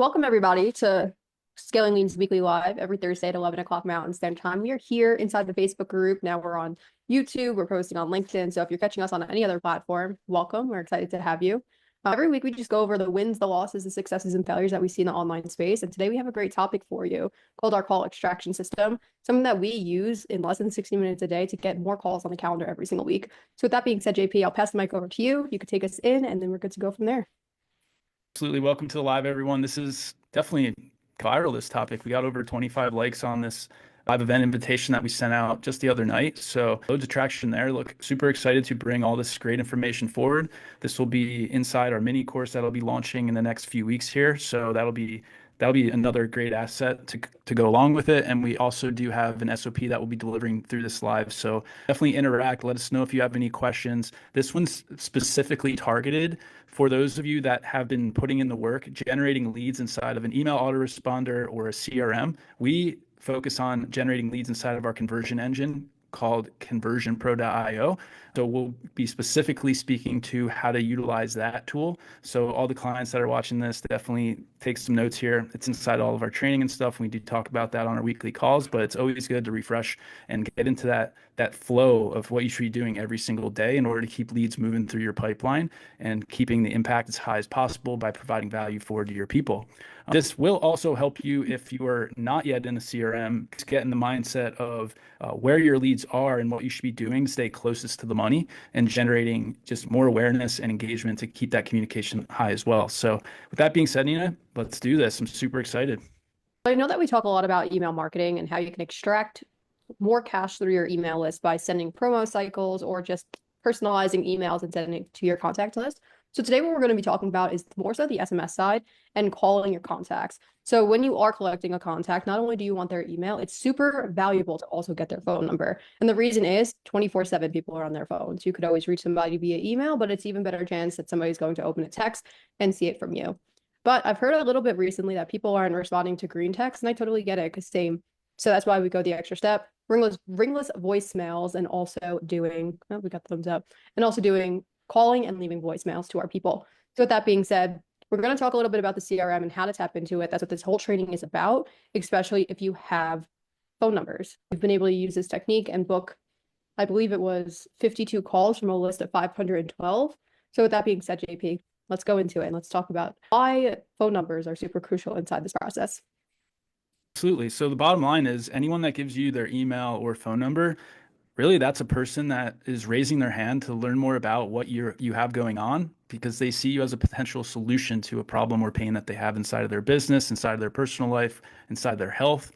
Welcome everybody to Scaling Lean's Weekly Live every Thursday at 11 o'clock Mountain Standard Time. We are here inside the Facebook group. Now we're on YouTube, we're posting on LinkedIn. So if you're catching us on any other platform, welcome. We're excited to have you. Every week we just go over the wins, the losses, the successes and failures that we see in the online space. And today we have a great topic for you called our call extraction system, something that we use in less than 60 minutes a day to get more calls on the calendar every single week. So with that being said, JP, I'll pass the mic over to you. You could take us in and then we're good to go from there. Absolutely. Welcome to the live, everyone. This is definitely viral, this topic. We got over 25 likes on this live event invitation that we sent out just the other night. So loads of traction there. Look, super excited to bring all this great information forward. This will be inside our mini course that'll be launching in the next few weeks here. So that'll be another great asset to go along with it. And we also do have an SOP that we'll be delivering through this live. So definitely interact. Let us know if you have any questions. This one's specifically targeted for those of you that have been putting in the work, generating leads inside of an email autoresponder or a CRM. We focus on generating leads inside of our conversion engine called conversionpro.io. So we'll be specifically speaking to how to utilize that tool. So all the clients that are watching this, definitely take some notes here. It's inside all of our training and stuff. We do talk about that on our weekly calls, but it's always good to refresh and get into that flow of what you should be doing every single day in order to keep leads moving through your pipeline and keeping the impact as high as possible by providing value forward to your people. This will also help you if you are not yet in a CRM, get in the mindset of where your leads are and what you should be doing, stay closest to the money and generating just more awareness and engagement to keep that communication high as well. So with that being said, Nina, let's do this. I'm super excited. I know that we talk a lot about email marketing and how you can extract more cash through your email list by sending promo cycles or just personalizing emails and sending it to your contact list. So today what we're going to be talking about is more so the SMS side and calling your contacts. So when you are collecting a contact, not only do you want their email, it's super valuable to also get their phone number. And the reason is 24/7 people are on their phones. You could always reach somebody via email, but it's even better chance that somebody's going to open a text and see it from you. But I've heard a little bit recently that people aren't responding to green text, and I totally get it because same. So that's why we go the extra step. Ringless voicemails and also doing, oh, we got the thumbs up, and also doing calling and leaving voicemails to our people. So with that being said, we're going to talk a little bit about the CRM and how to tap into it. That's what this whole training is about, especially if you have phone numbers. We've been able to use this technique and book, I believe it was 52 calls from a list of 512. So with that being said, JP, let's go into it and let's talk about why phone numbers are super crucial inside this process. Absolutely. So the bottom line is anyone that gives you their email or phone number, really that's a person that is raising their hand to learn more about what you have going on because they see you as a potential solution to a problem or pain that they have inside of their business, inside of their personal life, inside their health,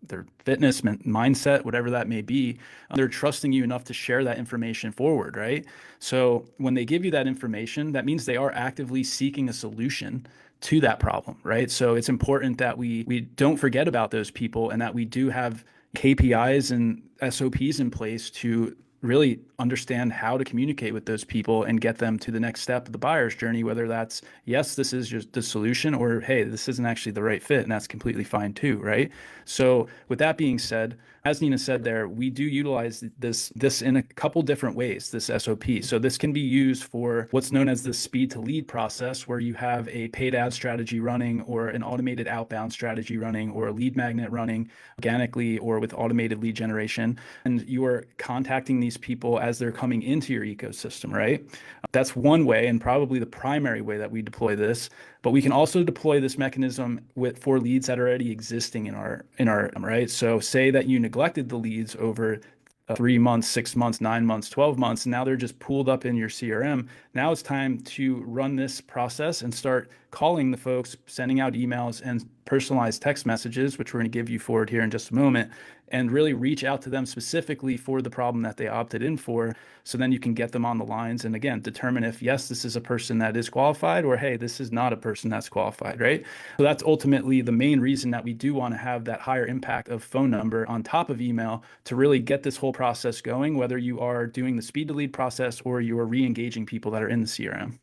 their fitness, mindset, whatever that may be. They're trusting you enough to share that information forward, right? So when they give you that information, that means they are actively seeking a solution to that problem, right? So it's important that we don't forget about those people and that we do have KPIs and SOPs in place to really understand how to communicate with those people and get them to the next step of the buyer's journey, whether that's, yes, this is just the solution, or, hey, this isn't actually the right fit, and that's completely fine too, right? So with that being said, as Nina said there, we do utilize this in a couple different ways, this SOP. So this can be used for what's known as the speed to lead process, where you have a paid ad strategy running or an automated outbound strategy running or a lead magnet running organically or with automated lead generation. And you are contacting these people as they're coming into your ecosystem, right? That's one way and probably the primary way that we deploy this. But we can also deploy this mechanism for leads that are already existing in our right. So say that you neglected the leads over 3 months, 6 months, 9 months, 12 months, and now they're just pooled up in your CRM. Now it's time to run this process and start calling the folks, sending out emails and personalized text messages, which we're going to give you forward here in just a moment, and really reach out to them specifically for the problem that they opted in for. So then you can get them on the lines and again, determine if, yes, this is a person that is qualified or, hey, this is not a person that's qualified, right? So that's ultimately the main reason that we do want to have that higher impact of phone number on top of email to really get this whole process going, whether you are doing the speed to lead process or you are re-engaging people that are in the CRM.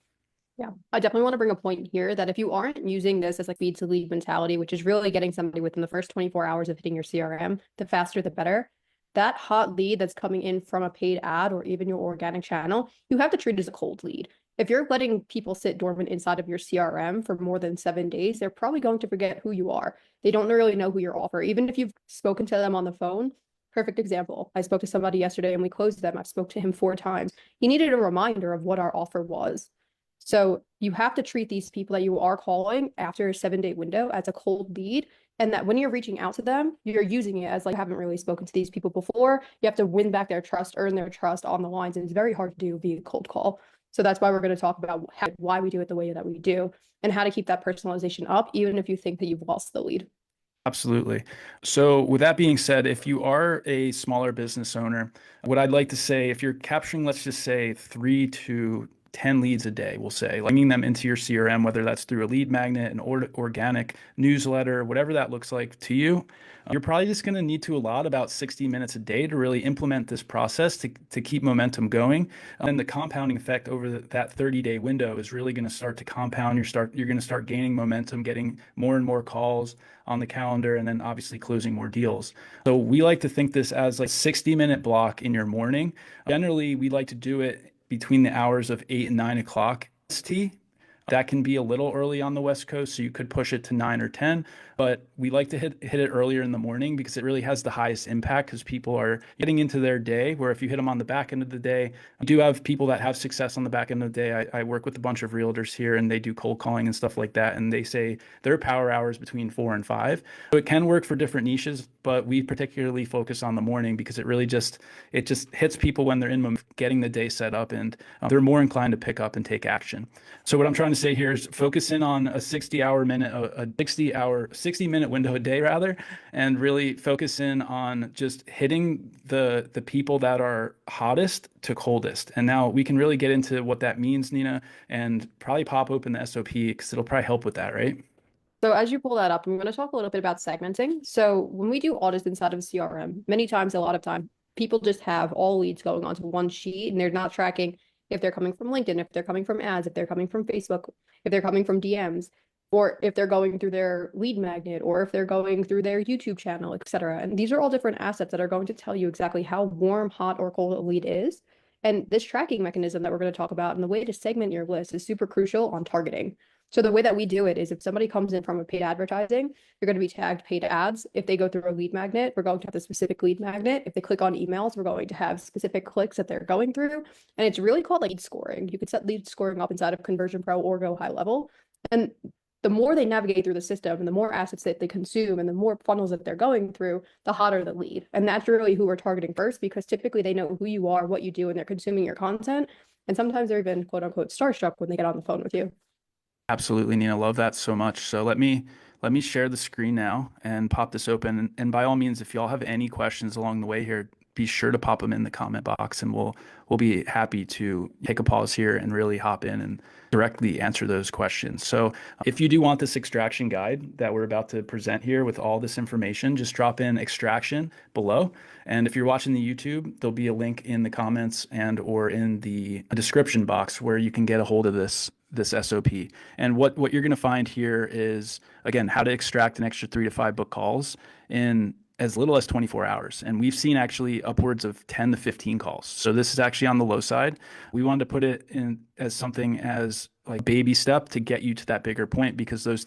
Yeah, I definitely want to bring a point here that if you aren't using this as like feed to lead mentality, which is really getting somebody within the first 24 hours of hitting your CRM, the faster the better. That hot lead that's coming in from a paid ad or even your organic channel, you have to treat it as a cold lead. If you're letting people sit dormant inside of your CRM for more than 7 days, they're probably going to forget who you are. They don't really know who you're offer. Even if you've spoken to them on the phone, perfect example. I spoke to somebody yesterday and we closed them. I've spoke to him 4 times. He needed a reminder of what our offer was. So you have to treat these people that you are calling after a 7 day window as a cold lead. And that when you're reaching out to them, you're using it as like, I haven't really spoken to these people before. You have to win back their trust, earn their trust on the lines. And it's very hard to do via cold call. So that's why we're going to talk about why we do it the way that we do and how to keep that personalization up, even if you think that you've lost the lead. Absolutely. So, with that being said, if you are a smaller business owner, what I'd like to say, if you're capturing, let's just say 3 to 10 leads a day, we'll say, like bringing them into your CRM, whether that's through a lead magnet, an organic newsletter, whatever that looks like to you, you're probably just going to need to allot about 60 minutes a day to really implement this process to keep momentum going. And the compounding effect over that 30-day window is really going to start to compound. You're going to start gaining momentum, getting more and more calls on the calendar, and then obviously closing more deals. So we like to think this as like 60-minute block in your morning. Generally, we like to do it between the hours of 8 and 9 o'clock ST. That can be a little early on the West Coast, so you could push it to 9 or 10, but we like to hit it earlier in the morning because it really has the highest impact because people are getting into their day, where if you hit them on the back end of the day, we do have people that have success on the back end of the day. I work with a bunch of realtors here and they do cold calling and stuff like that, and they say their power hours between 4 and 5. So it can work for different niches, but we particularly focus on the morning because it just hits people when they're in getting the day set up, and they're more inclined to pick up and take action. So what I'm trying to say here is focus in on a 60-minute window a day rather, and really focus in on just hitting the people that are hottest to coldest. And now we can really get into what that means, Nina, and probably pop open the SOP because it'll probably help with that, right? So as you pull that up, I'm going to talk a little bit about segmenting. So when we do audits inside of CRM, many times, a lot of time, people just have all leads going onto one sheet and they're not tracking if they're coming from LinkedIn, if they're coming from ads, if they're coming from Facebook, if they're coming from DMs, or if they're going through their lead magnet, or if they're going through their YouTube channel, et cetera. And these are all different assets that are going to tell you exactly how warm, hot, or cold a lead is. And this tracking mechanism that we're going to talk about and the way to segment your list is super crucial on targeting. So the way that we do it is if somebody comes in from a paid advertising, you're going to be tagged paid ads. If they go through a lead magnet, we're going to have the specific lead magnet. If they click on emails, we're going to have specific clicks that they're going through. And it's really called like lead scoring. You could set lead scoring up inside of Conversion Pro or go high level. And the more they navigate through the system and the more assets that they consume and the more funnels that they're going through, the hotter the lead. And that's really who we're targeting first, because typically they know who you are, what you do, and they're consuming your content. And sometimes they're even quote unquote starstruck when they get on the phone with you. Absolutely, Nina. Love that so much. So let me share the screen now and pop this open. And by all means, if y'all have any questions along the way here, be sure to pop them in the comment box, and we'll be happy to take a pause here and really hop in and directly answer those questions. So if you do want this extraction guide that we're about to present here with all this information, just drop in extraction below. And if you're watching the YouTube, there'll be a link in the comments and or in the description box where you can get a hold of this SOP. And what you're going to find here is, again, how to extract an extra 3 to 5 book calls in as little as 24 hours. And we've seen actually upwards of 10 to 15 calls. So this is actually on the low side. We wanted to put it in as something as like baby step to get you to that bigger point, because those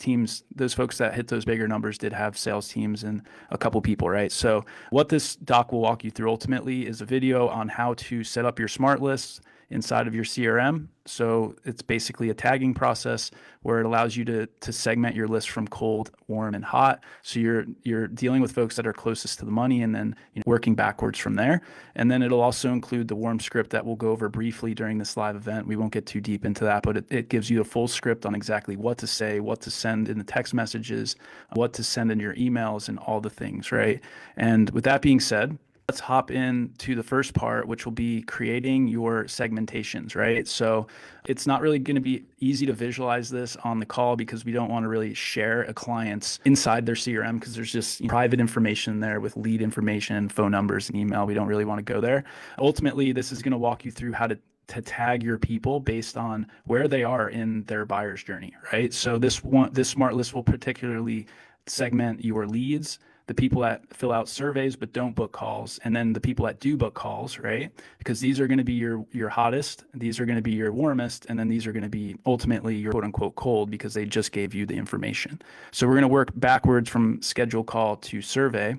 folks that hit those bigger numbers did have sales teams and a couple people, right? So what this doc will walk you through ultimately is a video on how to set up your smart lists inside of your CRM. So it's basically a tagging process where it allows you to segment your list from cold, warm, and hot. So you're dealing with folks that are closest to the money, and then working backwards from there. And then it'll also include the warm script that we'll go over briefly during this live event. We won't get too deep into that, but it gives you a full script on exactly what to say, what to send in the text messages, what to send in your emails, and all the things, right? And with that being said, let's hop into the first part, which will be creating your segmentations, right? So it's not really going to be easy to visualize this on the call because we don't want to really share a client's inside their CRM because there's just private information there with lead information, phone numbers, and email. We don't really want to go there. Ultimately, this is going to walk you through how to tag your people based on where they are in their buyer's journey, right? So this smart list will particularly segment your leads the people that fill out surveys but don't book calls, and then the people that do book calls, right? Because these are going to be your hottest, these are going to be your warmest, and then these are going to be ultimately your quote unquote cold because they just gave you the information. So we're going to work backwards from schedule call to survey.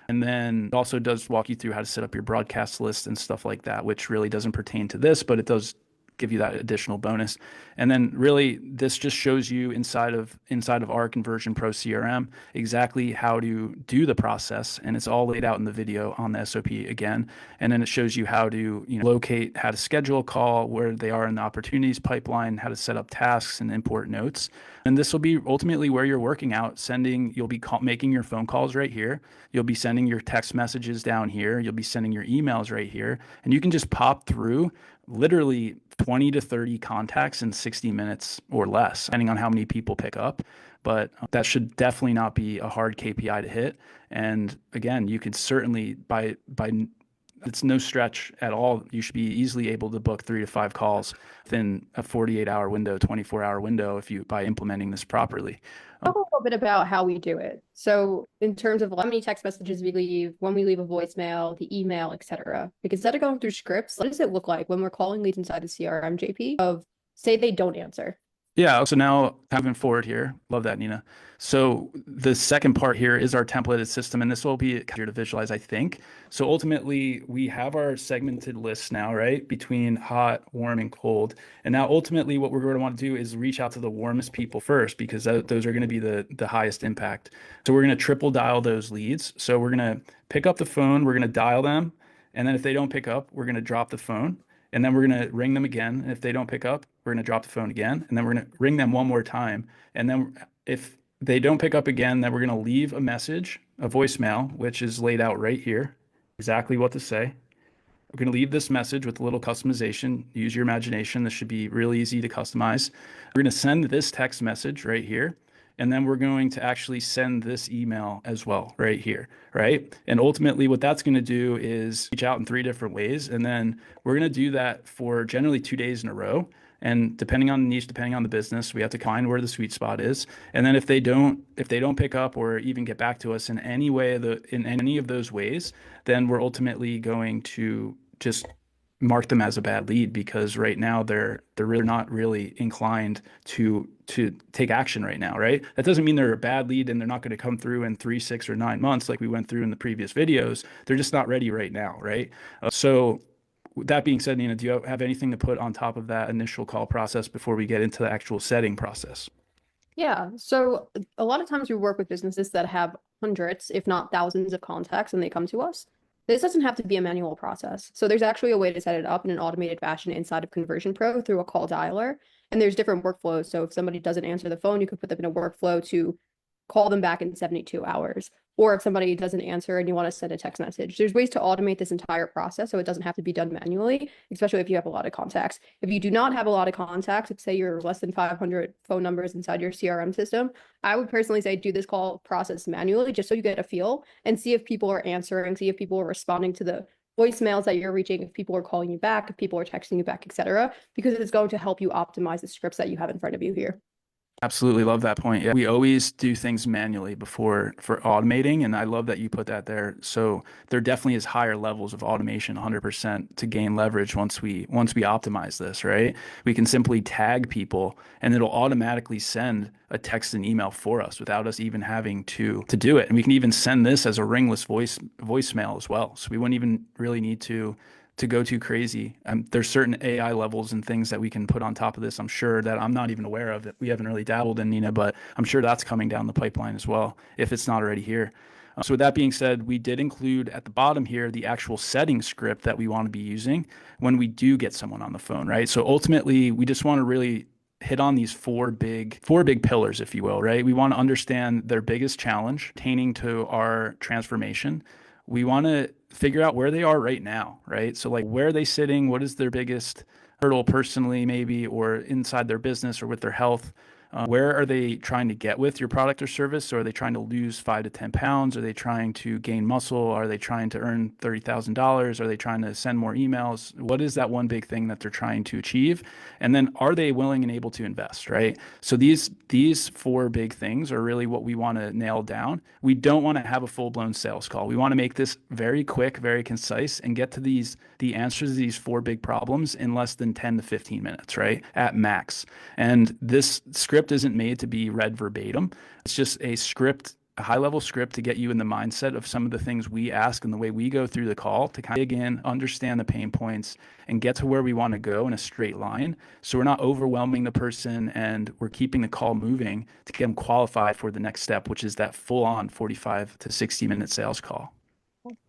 And then it also does walk you through how to set up your broadcast list and stuff like that, which really doesn't pertain to this, but it does give you that additional bonus. And then really this just shows you inside of our Conversion Pro CRM exactly how to do the process, and it's all laid out in the video on the SOP again. And then it shows you how to locate, how to schedule a call, where they are in the opportunities pipeline, how to set up tasks and import notes. And this will be ultimately where you're working out, you'll be making your phone calls right here. You'll be sending your text messages down here. You'll be sending your emails right here. And you can just pop through literally 20 to 30 contacts in 60 minutes or less, depending on how many people pick up. But that should definitely not be a hard KPI to hit. And again, you could certainly by it's no stretch at all. You should be easily able to book 3 to 5 calls within a 48-hour window, 24-hour window by implementing this properly. Talk a little bit about how we do it. So in terms of how many text messages we leave, when we leave a voicemail, the email, etc. Because instead of going through scripts, what does it look like when we're calling leads inside the CRM, JP, of say they don't answer? Yeah, so now moving forward here, love that, Nina. So the second part here is our templated system, and this will be easier to visualize, I think. So ultimately, we have our segmented lists now, right, between hot, warm, and cold. And now ultimately, what we're going to want to do is reach out to the warmest people first, because those are going to be the highest impact. So we're going to triple dial those leads. So we're going to pick up the phone, we're going to dial them, and then if they don't pick up, we're going to drop the phone. And then we're going to ring them again. And if they don't pick up, we're going to drop the phone again. And then we're going to ring them one more time. And then if they don't pick up again, then we're going to leave a message, a voicemail, which is laid out right here, exactly what to say. We're going to leave this message with a little customization. Use your imagination. This should be really easy to customize. We're going to send this text message right here. And then we're going to actually send this email as well right here, right? And ultimately what that's going to do is reach out in 3 different ways. And then we're going to do that for generally 2 days in a row. And depending on the niche, depending on the business, we have to find where the sweet spot is. And then if they don't pick up or even get back to us in any way, in any of those ways, then we're ultimately going to just mark them as a bad lead, because right now they're really not really inclined to take action right now, right? That doesn't mean they're a bad lead and they're not going to come through in 3, 6, or 9 months like we went through in the previous videos. They're just not ready right now, right? So with that being said, Nina, do you have anything to put on top of that initial call process before we get into the actual setting process? Yeah, so a lot of times we work with businesses that have hundreds, if not thousands of contacts when they come to us. This doesn't have to be a manual process. So there's actually a way to set it up in an automated fashion inside of Conversion Pro through a call dialer. And there's different workflows. So if somebody doesn't answer the phone, you could put them in a workflow to call them back in 72 hours. Or if somebody doesn't answer and you want to send a text message, there's ways to automate this entire process so it doesn't have to be done manually, especially if you have a lot of contacts. If you do not have a lot of contacts, if say you're less than 500 phone numbers inside your CRM system, I would personally say do this call process manually just so you get a feel and see if people are answering, see if people are responding to the voicemails that you're reaching, if people are calling you back, if people are texting you back, etc., because it's going to help you optimize the scripts that you have in front of you here. Absolutely love that point. Yeah, we always do things manually for automating, and I love that you put that there. So there definitely is higher levels of automation, 100%, to gain leverage once we optimize this, right? We can simply tag people, and it'll automatically send a text and email for us without us even having to do it. And we can even send this as a ringless voicemail as well. So we wouldn't even really need to go too crazy. There's certain AI levels and things that we can put on top of this, I'm sure, that I'm not even aware of, that we haven't really dabbled in, Nina, but I'm sure that's coming down the pipeline as well, if it's not already here. So with that being said, we did include at the bottom here the actual setting script that we want to be using when we do get someone on the phone, right? So ultimately, we just want to really hit on these four big pillars, if you will, right? We want to understand their biggest challenge pertaining to our transformation. We want to figure out where they are right now, right? So like, where are they sitting? What is their biggest hurdle personally, maybe, or inside their business or with their health? Where are they trying to get with your product or service? So are they trying to lose 5 to 10 pounds? Are they trying to gain muscle? Are they trying to earn $30,000? Are they trying to send more emails? What is that one big thing that they're trying to achieve? And then are they willing and able to invest, right? So these four big things are really what we want to nail down. We don't want to have a full-blown sales call. We want to make this very quick, very concise, and get to the answers to these four big problems in less than 10 to 15 minutes, right? At max. And this script isn't made to be read verbatim. It's just a script, a high-level script to get you in the mindset of some of the things we ask and the way we go through the call to kind of dig in, understand the pain points, and get to where we want to go in a straight line. So we're not overwhelming the person and we're keeping the call moving to get them qualified for the next step, which is that full-on 45 to 60-minute sales call.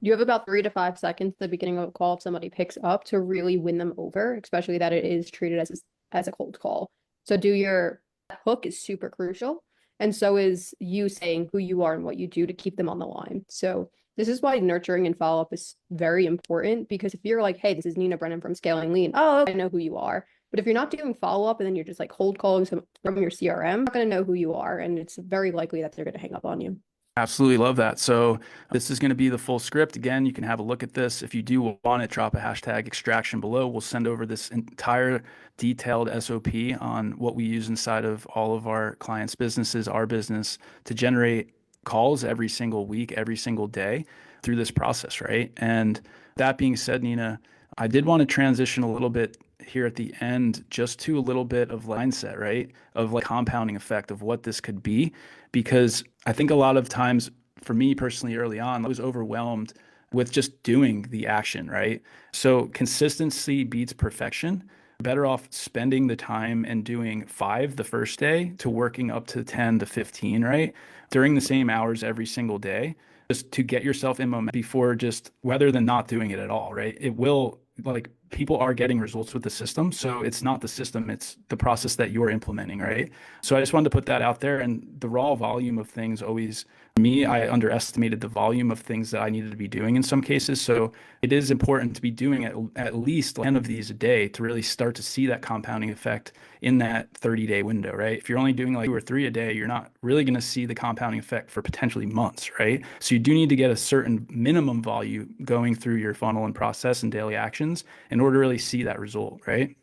You have about 3 to 5 seconds at the beginning of a call if somebody picks up to really win them over, especially that it is treated as a cold call. So your hook is super crucial. And so is you saying who you are and what you do to keep them on the line. So this is why nurturing and follow-up is very important, because if you're like, hey, this is Nina Brennan from Scaling Lean. Oh, okay, I know who you are. But if you're not doing follow-up and then you're just like cold calling from your CRM, I'm not going to know who you are. And it's very likely that they're going to hang up on you. Absolutely love that. So this is going to be the full script. Again, you can have a look at this. If you do want it, drop a hashtag extraction below. We'll send over this entire detailed SOP on what we use inside of all of our clients' businesses, our business, to generate calls every single week, every single day through this process, right? And that being said, Nina, I did want to transition a little bit here at the end just to a little bit of mindset, right? Of like compounding effect of what this could be. Because I think a lot of times for me personally early on, I was overwhelmed with just doing the action, right? So consistency beats perfection. Better off spending the time and doing 5 the first day to working up to 10 to 15, right? During the same hours every single day, just to get yourself in momentum before just rather than not doing it at all, right? It will, like, people are getting results with the system. So it's not the system, it's the process that you're implementing, right? So I just wanted to put that out there. And the raw volume of things always, me, I underestimated the volume of things that I needed to be doing in some cases. So it is important to be doing at least 10 of these a day to really start to see that compounding effect in that 30-day window, right? If you're only doing like 2 or 3 a day, you're not really going to see the compounding effect for potentially months, right? So you do need to get a certain minimum volume going through your funnel and process and daily actions in order to really see that result, right?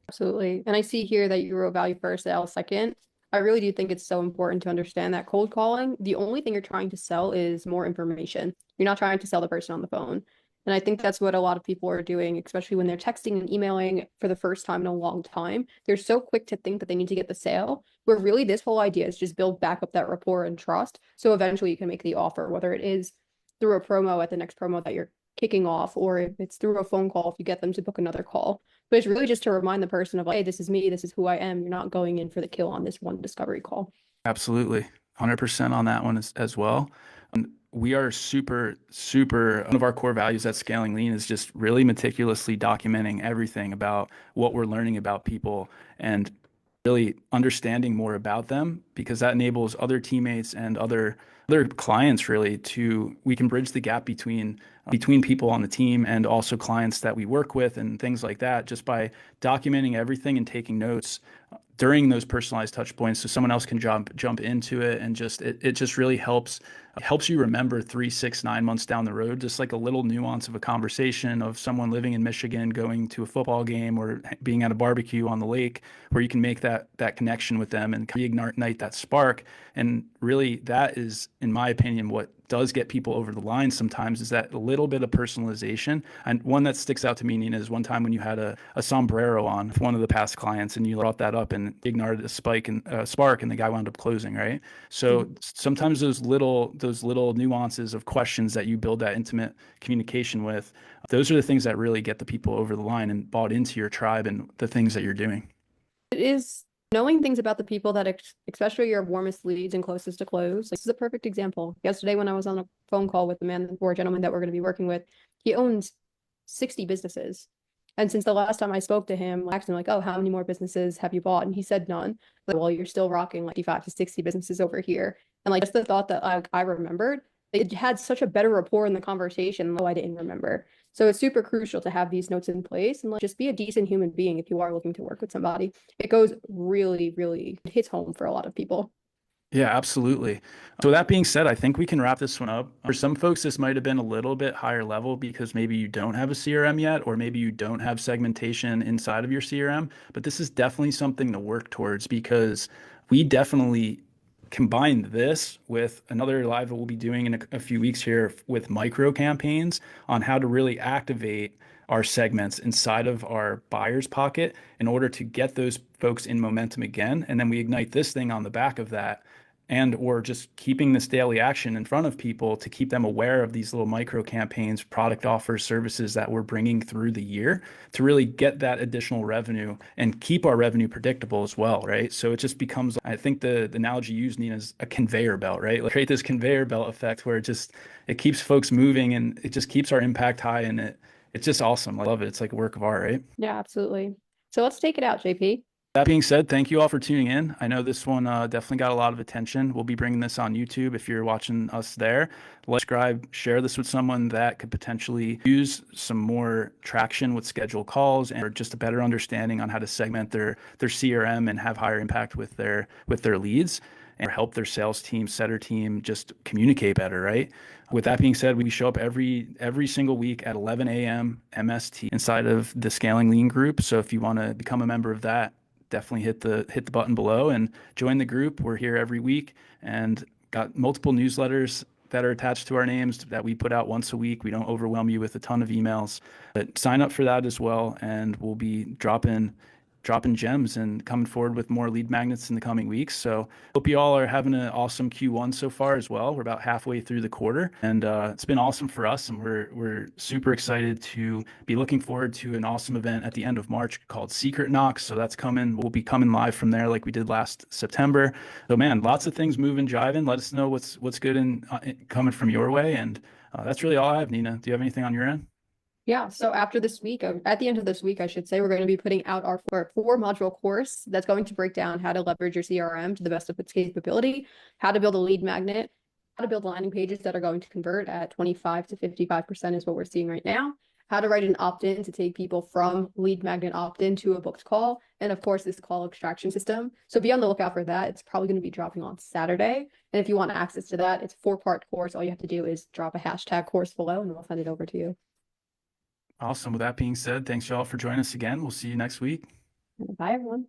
Absolutely. And I see here that you wrote value first, sale second. I really do think it's so important to understand that cold calling, the only thing you're trying to sell is more information. You're not trying to sell the person on the phone. And I think that's what a lot of people are doing, especially when they're texting and emailing for the first time in a long time. They're so quick to think that they need to get the sale, where really this whole idea is just build back up that rapport and trust. So eventually you can make the offer, whether it is through a promo at the next promo that you're kicking off, or if it's through a phone call, if you get them to book another call. But it's really just to remind the person of like, hey, this is me, this is who I am. You're not going in for the kill on this one discovery call. Absolutely. 100% on that one as well. We are super, one of our core values at Scaling Lean is just really meticulously documenting everything about what we're learning about people and really understanding more about them, because that enables other teammates and other clients really we can bridge the gap between people on the team and also clients that we work with and things like that, just by documenting everything and taking notes during those personalized touch points so someone else can jump into it, and just it just really helps you remember 3, 6, 9 months down the road, just like a little nuance of a conversation of someone living in Michigan going to a football game or being at a barbecue on the lake, where you can make that connection with them and reignite that spark. And really that is, in my opinion, what does get people over the line sometimes, is that little bit of personalization. And one that sticks out to me, Nina, is one time when you had a sombrero on with one of the past clients and you brought that up and ignited a spark, and the guy wound up closing, right? So sometimes those little nuances of questions that you build that intimate communication with, those are the things that really get the people over the line and bought into your tribe and the things that you're doing. It is knowing things about the people that especially your warmest leads and closest to close. Like, this is a perfect example. Yesterday when I was on a phone call with the man or gentleman that we're going to be working with, he owns 60 businesses. And since the last time I spoke to him, I asked him like, oh, how many more businesses have you bought? And he said none. Like, well, you're still rocking like 55 to 60 businesses over here. And like, just the thought that I remembered They had such a better rapport in the conversation. Oh, I didn't remember. So it's super crucial to have these notes in place and like just be a decent human being if you are looking to work with somebody. It goes really, really it hits home for a lot of people. Yeah, absolutely. So that being said, I think we can wrap this one up. For some folks, this might have been a little bit higher level because maybe you don't have a CRM yet, or maybe you don't have segmentation inside of your CRM. But this is definitely something to work towards because we definitely combined this with another live that we'll be doing in a few weeks here with micro campaigns on how to really activate our segments inside of our buyer's pocket in order to get those folks in momentum again. And then we ignite this thing on the back of that and or just keeping this daily action in front of people to keep them aware of these little micro campaigns, product offers, services that we're bringing through the year to really get that additional revenue and keep our revenue predictable as well, right? So it just becomes, I think the analogy you used, Nina, is a conveyor belt, right? Like create this conveyor belt effect where it keeps folks moving and it just keeps our impact high and it's just awesome. I love it. It's like a work of art, right? Yeah, absolutely. So let's take it out, JP. That being said, thank you all for tuning in. I know this one definitely got a lot of attention. We'll be bringing this on YouTube if you're watching us there. Like, subscribe, share this with someone that could potentially use some more traction with scheduled calls and or just a better understanding on how to segment their CRM and have higher impact with their leads and help their sales team, setter team just communicate better, right? With that being said, we show up every single week at 11 a.m. MST inside of the Scaling Lean group. So if you want to become a member of that, definitely hit the button below and join the group. We're here every week and got multiple newsletters that are attached to our names that we put out once a week. We don't overwhelm you with a ton of emails, but sign up for that as well. And we'll be dropping gems and coming forward with more lead magnets in the coming weeks. So hope you all are having an awesome Q1 so far as well. We're about halfway through the quarter and it's been awesome for us. And we're super excited to be looking forward to an awesome event at the end of March called Secret Knocks. So that's coming. We'll be coming live from there like we did last September. So man, lots of things moving, jiving. Let us know what's good and coming from your way. And that's really all I have, Nina. Do you have anything on your end? Yeah, so after this week, at the end of this week, I should say, we're going to be putting out our four module course that's going to break down how to leverage your CRM to the best of its capability, how to build a lead magnet, how to build landing pages that are going to convert at 25 to 55% is what we're seeing right now, how to write an opt-in to take people from lead magnet opt-in to a booked call, and of course, this call extraction system. So be on the lookout for that. It's probably going to be dropping on Saturday. And if you want access to that, it's a 4-part course. All you have to do is drop a hashtag course below and we'll send it over to you. Awesome. With that being said, thanks y'all for joining us again. We'll see you next week. Bye, everyone.